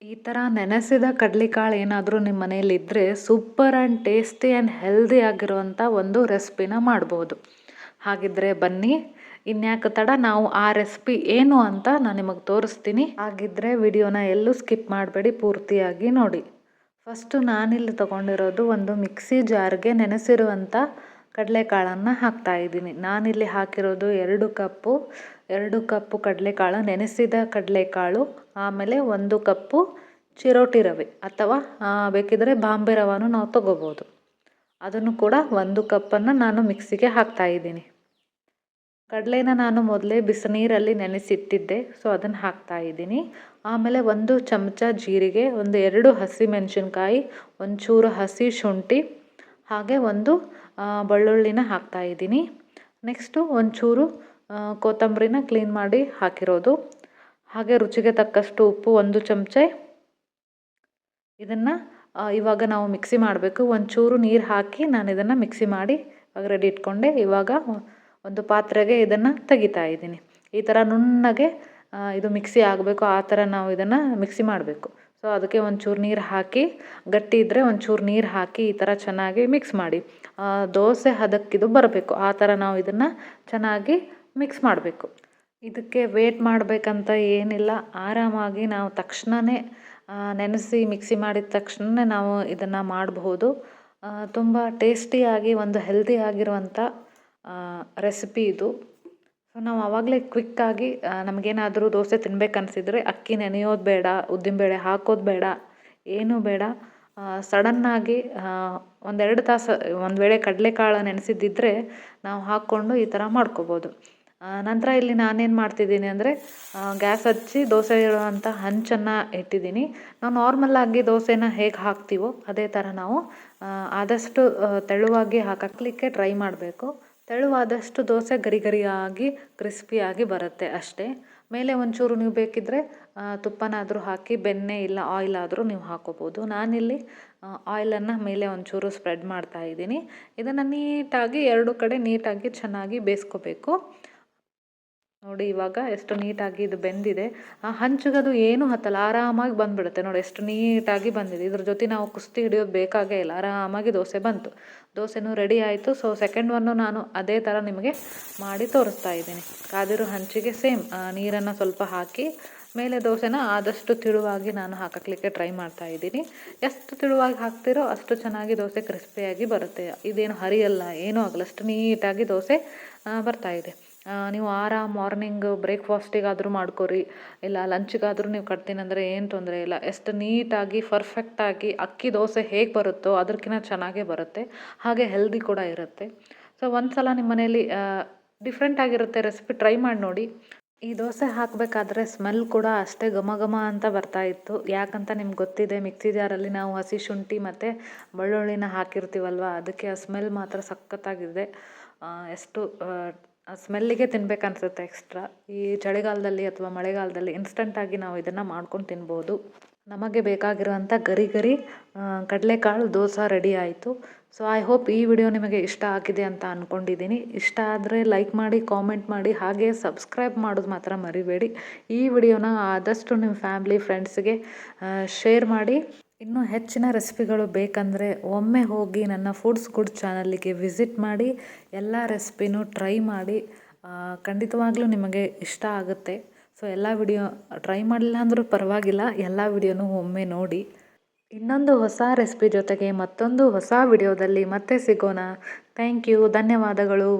ಈ ಥರ ನೆನೆಸಿದ ಕಡಲೆಕಾಳು ಏನಾದರೂ ನಿಮ್ಮ ಮನೇಲಿದ್ದರೆ super and tasty and healthy ಆಗಿರುವಂಥ ಒಂದು ರೆಸಿಪಿನ ಮಾಡ್ಬೋದು. ಹಾಗಿದ್ರೆ ಬನ್ನಿ, ಇನ್ಯಾಕೆ ತಡ, ನಾವು ಆ ರೆಸಿಪಿ ಏನು ಅಂತ ನಾನು ನಿಮಗೆ ತೋರಿಸ್ತೀನಿ. ಹಾಗಿದ್ರೆ ವಿಡಿಯೋನ ಎಲ್ಲೂ ಸ್ಕಿಪ್ ಮಾಡಬೇಡಿ, ಪೂರ್ತಿಯಾಗಿ ನೋಡಿ. ಫಸ್ಟು ನಾನಿಲ್ಲಿ ತೊಗೊಂಡಿರೋದು ಒಂದು ಮಿಕ್ಸಿ ಜಾರ್ಗೆ ನೆನೆಸಿರುವಂಥ ಕಡಲೆಕಾಳನ್ನು ಹಾಕ್ತಾಯಿದ್ದೀನಿ. ನಾನಿಲ್ಲಿ ಹಾಕಿರೋದು 2 ಕಪ್ಪು ಕಡಲೆಕಾಳು, ನೆನೆಸಿದ ಕಡಲೆಕಾಳು. ಆಮೇಲೆ 1 ಕಪ್ಪು ಚಿರೋಟಿ ರವೆ ಅಥವಾ ಬೇಕಿದ್ರೆ ಬಾಂಬೆ ರವೆನೂ ನಾವು ತೊಗೋಬೋದು. ಅದನ್ನು ಕೂಡ 1 ಕಪ್ಪನ್ನು ನಾನು ಮಿಕ್ಸಿಗೆ ಹಾಕ್ತಾಯಿದ್ದೀನಿ. ಕಡಲೆನ ನಾನು ಮೊದಲೇ ಬಿಸಿನೀರಲ್ಲಿ ನೆನೆಸಿಟ್ಟಿದ್ದೆ, ಸೊ ಅದನ್ನು ಹಾಕ್ತಾಯಿದ್ದೀನಿ. ಆಮೇಲೆ 1 ಚಮಚ ಜೀರಿಗೆ, 2 ಹಸಿಮೆಣಸಿನ್ಕಾಯಿ, ಒಂಚೂರು ಹಸಿ ಶುಂಠಿ, ಹಾಗೆ 1 ಬೆಳ್ಳುಳ್ಳಿನ ಹಾಕ್ತಾಯಿದ್ದೀನಿ. ನೆಕ್ಸ್ಟು ಒಂಚೂರು ಕೊತ್ತಂಬರಿನ ಕ್ಲೀನ್ ಮಾಡಿ ಹಾಕಿರೋದು, ಹಾಗೆ ರುಚಿಗೆ ತಕ್ಕಷ್ಟು ಉಪ್ಪು 1 ಚಮಚೆ. ಇದನ್ನು ಇವಾಗ ನಾವು ಮಿಕ್ಸಿ ಮಾಡಬೇಕು. ಒಂಚೂರು ನೀರು ಹಾಕಿ ನಾನು ಇದನ್ನು ಮಿಕ್ಸಿ ಮಾಡಿ ಇವಾಗ ರೆಡಿ ಇಟ್ಕೊಂಡೆ. ಇವಾಗ ಒಂದು ಪಾತ್ರೆಗೆ ಇದನ್ನು ತೆಗಿತಾ ಇದ್ದೀನಿ. ಈ ಥರ ನುಣ್ಣಗೆ ಇದು ಮಿಕ್ಸಿ ಆಗಬೇಕು, ಆ ಥರ ನಾವು ಇದನ್ನು ಮಿಕ್ಸಿ ಮಾಡಬೇಕು. ಸೊ ಅದಕ್ಕೆ ಒಂಚೂರು ನೀರು ಹಾಕಿ, ಗಟ್ಟಿ ಇದ್ದರೆ ಒಂಚೂರು ನೀರು ಹಾಕಿ ಈ ಥರ ಚೆನ್ನಾಗಿ ಮಿಕ್ಸ್ ಮಾಡಿ. ದೋಸೆ ಹದಕ್ಕಿದು ಬರಬೇಕು, ಆ ಥರ ನಾವು ಇದನ್ನು ಚೆನ್ನಾಗಿ ಮಿಕ್ಸ್ ಮಾಡಬೇಕು. ಇದಕ್ಕೆ ವೇಟ್ ಮಾಡಬೇಕಂತ ಏನಿಲ್ಲ, ಆರಾಮಾಗಿ ನಾವು ತಕ್ಷಣವೇ ನೆನೆಸಿ ಮಿಕ್ಸಿ ಮಾಡಿದ ತಕ್ಷಣ ನಾವು ಇದನ್ನು ಮಾಡಬಹುದು. ತುಂಬ ಟೇಸ್ಟಿಯಾಗಿ ಒಂದು ಹೆಲ್ದಿ ಆಗಿರುವಂಥ ರೆಸಿಪಿ ಇದು. ಸೊ ನಾವು ಆವಾಗಲೇ ಕ್ವಿಕ್ಕಾಗಿ ನಮಗೇನಾದರೂ ದೋಸೆ ತಿನ್ಬೇಕನ್ಸಿದ್ರೆ ಅಕ್ಕಿ ನೆನೆಯೋದು ಬೇಡ, ಉದ್ದಿನಬೇಳೆ ಹಾಕೋದು ಬೇಡ, ಏನೂ ಬೇಡ. ಸಡನ್ನಾಗಿ 1-2 ತಾಸು ಒಂದು ವೇಳೆ ಕಡಲೆಕಾಳು ನೆನೆಸಿದ್ದಿದ್ರೆ ನಾವು ಹಾಕ್ಕೊಂಡು ಈ ಥರ ಮಾಡ್ಕೋಬೋದು. ನಂತರ ಇಲ್ಲಿ ನಾನೇನು ಮಾಡ್ತಿದ್ದೀನಿ ಅಂದರೆ ಗ್ಯಾಸ್ ಹಚ್ಚಿ ದೋಸೆ ಇಡುವಂಥ ಹಂಚನ್ನು ಇಟ್ಟಿದ್ದೀನಿ. ನಾವು ನಾರ್ಮಲ್ಲಾಗಿ ದೋಸೆನ ಹೇಗೆ ಹಾಕ್ತೀವೋ ಅದೇ ಥರ ನಾವು ಆದಷ್ಟು ತೆಳುವಾಗಿ ಹಾಕಲಿಕ್ಕೆ ಟ್ರೈ ಮಾಡಬೇಕು. ತೆಳುವಾದಷ್ಟು ದೋಸೆ ಗರಿ ಗರಿಯಾಗಿ ಕ್ರಿಸ್ಪಿಯಾಗಿ ಬರುತ್ತೆ ಅಷ್ಟೇ. ಮೇಲೆ ಒಂಚೂರು ನೀವು ಬೇಕಿದ್ದರೆ ತುಪ್ಪನಾದರೂ ಹಾಕಿ, ಬೆಣ್ಣೆ ಇಲ್ಲ ಆಯಿಲ್ ಆದರೂ ನೀವು ಹಾಕೋಬೋದು. ನಾನಿಲ್ಲಿ ಆಯಿಲನ್ನು ಮೇಲೆ ಒಂಚೂರು ಸ್ಪ್ರೆಡ್ ಮಾಡ್ತಾ ಇದ್ದೀನಿ. ಇದನ್ನು ನೀಟಾಗಿ 2 ಕಡೆ ನೀಟಾಗಿ ಚೆನ್ನಾಗಿ ಬೇಯಿಸ್ಕೋಬೇಕು. ನೋಡಿ ಇವಾಗ ಎಷ್ಟು ನೀಟಾಗಿ ಇದು ಬೆಂದಿದೆ. ಹಂಚಿಗದು ಏನೂ ಹತ್ತಲ್ಲ, ಆರಾಮಾಗಿ ಬಂದುಬಿಡುತ್ತೆ. ನೋಡಿ ಎಷ್ಟು ನೀಟಾಗಿ ಬಂದಿದೆ. ಇದ್ರ ಜೊತೆ ನಾವು ಕುಸ್ತಿ ಹಿಡಿಯೋದು ಬೇಕಾಗೇ ಇಲ್ಲ, ಆರಾಮಾಗಿ ದೋಸೆ ಬಂತು. ದೋಸೆನೂ ರೆಡಿ ಆಯಿತು. ಸೊ ಸೆಕೆಂಡ್ ಒನ್ನು ನಾನು ಅದೇ ಥರ ನಿಮಗೆ ಮಾಡಿ ತೋರಿಸ್ತಾ ಇದ್ದೀನಿ. ಕಾದಿರೋ ಹಂಚಿಗೆ ಸೇಮ್ ನೀರನ್ನು ಸ್ವಲ್ಪ ಹಾಕಿ ಮೇಲೆ ದೋಸೆನ ಆದಷ್ಟು ತಿಳುವಾಗಿ ನಾನು ಹಾಕಲಿಕ್ಕೆ ಟ್ರೈ ಮಾಡ್ತಾ ಇದ್ದೀನಿ. ಎಷ್ಟು ತಿಳುವಾಗಿ ಹಾಕ್ತಿರೋ ಅಷ್ಟು ಚೆನ್ನಾಗಿ ದೋಸೆ ಕ್ರಿಸ್ಪಿಯಾಗಿ ಬರುತ್ತೆ. ಇದೇನು ಹರಿಯಲ್ಲ, ಏನೂ ಆಗಲ್ಲ, ಅಷ್ಟು ನೀಟಾಗಿ ದೋಸೆ ಬರ್ತಾಯಿದೆ. ನೀವು ಮಾರ್ನಿಂಗ್ ಬ್ರೇಕ್ಫಾಸ್ಟಿಗಾದರೂ ಮಾಡ್ಕೊರಿ, ಇಲ್ಲ ಲಂಚ್ಗಾದರೂ ನೀವು ಕಟ್ತೀನಂದರೆ ಏನು ತೊಂದರೆ ಇಲ್ಲ. ಎಷ್ಟು ನೀಟಾಗಿ ಪರ್ಫೆಕ್ಟಾಗಿ ಅಕ್ಕಿ ದೋಸೆ ಹೇಗೆ ಬರುತ್ತೋ ಅದಕ್ಕಿಂತ ಚೆನ್ನಾಗೇ ಬರುತ್ತೆ, ಹಾಗೆ ಹೆಲ್ದಿ ಕೂಡ ಇರುತ್ತೆ. ಸೊ ಒಂದು ಸಲ ನಿಮ್ಮ ಮನೇಲಿ ಡಿಫ್ರೆಂಟ್ ಆಗಿರುತ್ತೆ ರೆಸಿಪಿ, ಟ್ರೈ ಮಾಡಿ ನೋಡಿ. ಈ ದೋಸೆ ಹಾಕಬೇಕಾದ್ರೆ ಸ್ಮೆಲ್ ಕೂಡ ಅಷ್ಟೇ ಘಮ ಘಮ ಅಂತ ಬರ್ತಾಯಿತ್ತು. ಯಾಕಂತ ನಿಮ್ಗೆ ಗೊತ್ತಿದೆ, ಮಿಕ್ಸಿ ಜಾರಲ್ಲಿ ನಾವು ಹಸಿ ಶುಂಠಿ ಮತ್ತು ಬೆಳ್ಳುಳ್ಳಿನ ಹಾಕಿರ್ತೀವಲ್ವ, ಅದಕ್ಕೆ ಆ ಸ್ಮೆಲ್ ಮಾತ್ರ ಸಖತ್ತಾಗಿದೆ. ಎಷ್ಟು ಸ್ಮೆಲ್ಲಿಗೆ ತಿನ್ಬೇಕನ್ಸುತ್ತೆ ಎಕ್ಸ್ಟ್ರಾ. ಈ ಚಳಿಗಾಲದಲ್ಲಿ ಅಥವಾ ಮಳೆಗಾಲದಲ್ಲಿ ಇನ್ಸ್ಟಂಟಾಗಿ ನಾವು ಇದನ್ನು ಮಾಡ್ಕೊಂಡು ತಿನ್ಬೋದು. ನಮಗೆ ಬೇಕಾಗಿರುವಂಥ ಗರಿ ಗರಿ ಕಡಲೆಕಾಳು ದೋಸೆ ರೆಡಿ ಆಯಿತು. ಸೊ ಐ ಹೋಪ್ ಈ ವಿಡಿಯೋ ನಿಮಗೆ ಇಷ್ಟ ಆಗಿದೆ ಅಂತ ಅಂದ್ಕೊಂಡಿದ್ದೀನಿ. ಇಷ್ಟ ಆದರೆ ಲೈಕ್ ಮಾಡಿ, ಕಾಮೆಂಟ್ ಮಾಡಿ, ಹಾಗೆ ಸಬ್ಸ್ಕ್ರೈಬ್ ಮಾಡೋದು ಮಾತ್ರ ಮರಿಬೇಡಿ. ಈ ವಿಡಿಯೋನ ಆದಷ್ಟು ನಿಮ್ಮ ಫ್ಯಾಮ್ಲಿ ಫ್ರೆಂಡ್ಸ್ಗೆ ಶೇರ್ ಮಾಡಿ. ಇನ್ನೂ ಹೆಚ್ಚಿನ ರೆಸಿಪಿಗಳು ಬೇಕಂದರೆ ಒಮ್ಮೆ ಹೋಗಿ ನನ್ನ ಫುಡ್ಸ್ ಗುಡ್ ಚಾನಲ್ಲಿಗೆ ವಿಸಿಟ್ ಮಾಡಿ, ಎಲ್ಲ ರೆಸಿಪಿನೂ ಟ್ರೈ ಮಾಡಿ. ಖಂಡಿತವಾಗ್ಲೂ ನಿಮಗೆ ಇಷ್ಟ ಆಗುತ್ತೆ. ಸೊ ಎಲ್ಲ ವಿಡಿಯೋ ಟ್ರೈ ಮಾಡಿಲ್ಲ ಅಂದರೂ ಪರವಾಗಿಲ್ಲ, ಎಲ್ಲ ವಿಡಿಯೋನೂ ಒಮ್ಮೆ ನೋಡಿ. ಇನ್ನೊಂದು ಹೊಸ ರೆಸಿಪಿ ಜೊತೆಗೆ ಮತ್ತೊಂದು ಹೊಸ ವಿಡಿಯೋದಲ್ಲಿ ಮತ್ತೆ ಸಿಗೋಣ. ಥ್ಯಾಂಕ್ ಯು, ಧನ್ಯವಾದಗಳು.